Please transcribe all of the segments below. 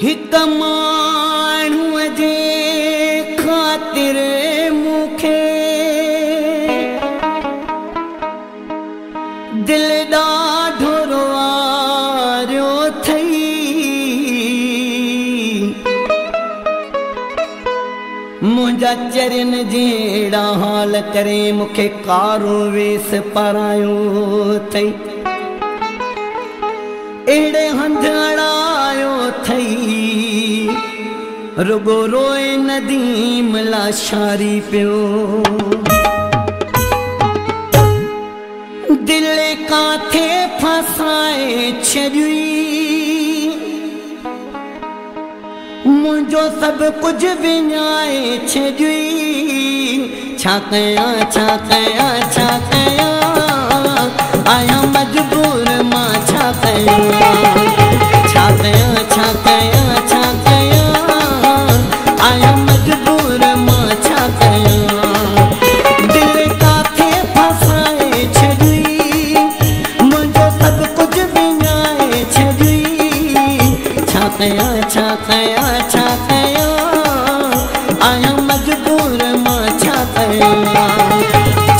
हिक माण्हूअ जे ख़ातिर मूंखे दिल ॾाढो रोआरियो थई। मुंहिंजा चरन जहिड़ा हाल करे मूंखे कारो वेस पारायो थई। एड़े हंध अड़ायो थई रुगो रोए नदीम लाशारी पियो। दिल काथे फसाए छॾी मुंहिंजो सभु कुझु विञाए छॾी। छा कयां छा कयां छा कयां आहियां मजबूर मां छा कयां। छा कयां छा कयां छा कयां आहियां मजबूर मां छा कयां। दिल काथे फसाए छॾी मुंहिंजो सभु कुझु विञाए छॾी। छा कयां छा कयां छा कयां आहियां मजबूर मां छा कयां।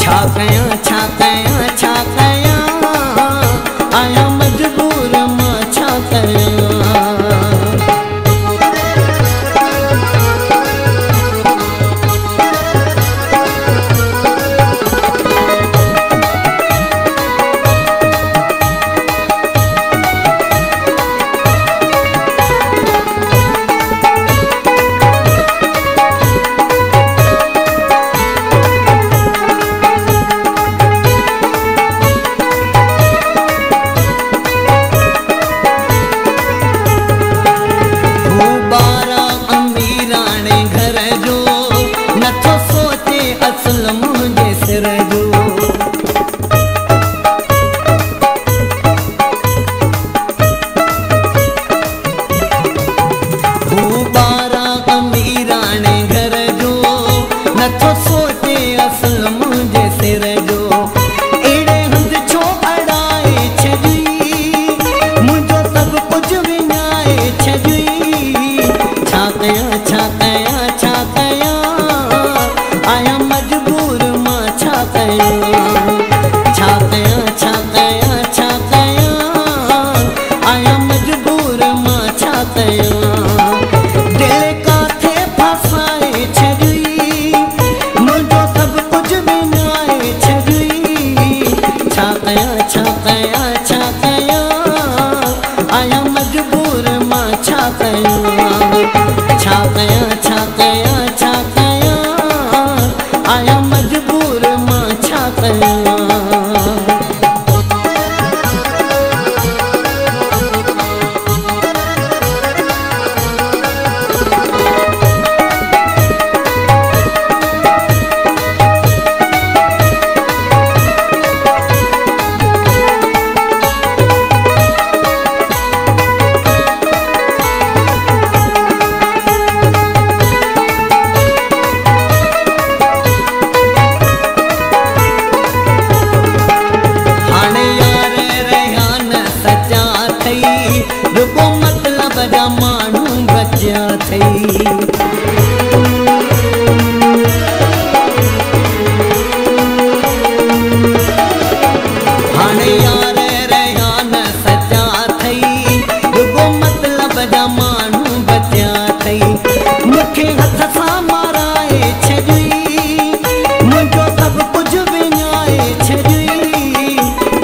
छा कयां छा कयां छा कयां आहियां मजबूर मां छा कयां।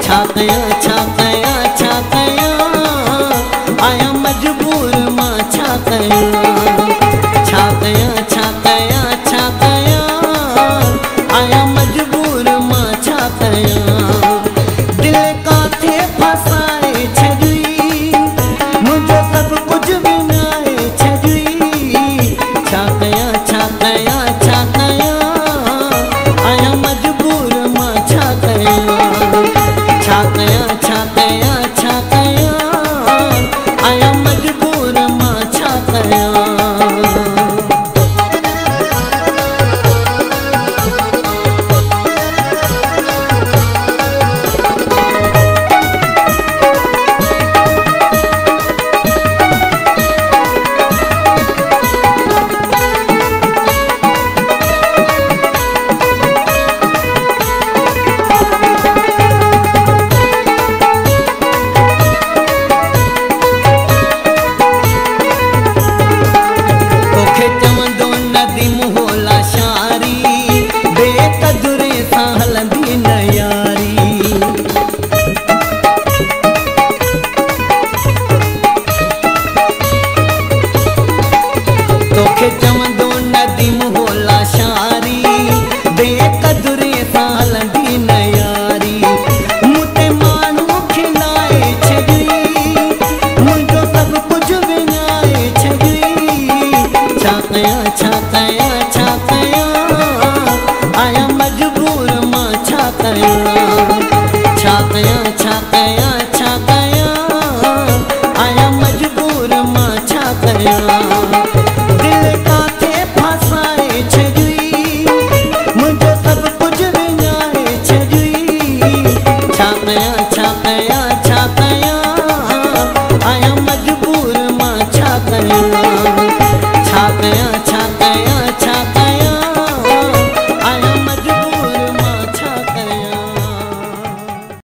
छा कयां छा कयां छा कयां आहियां कयां।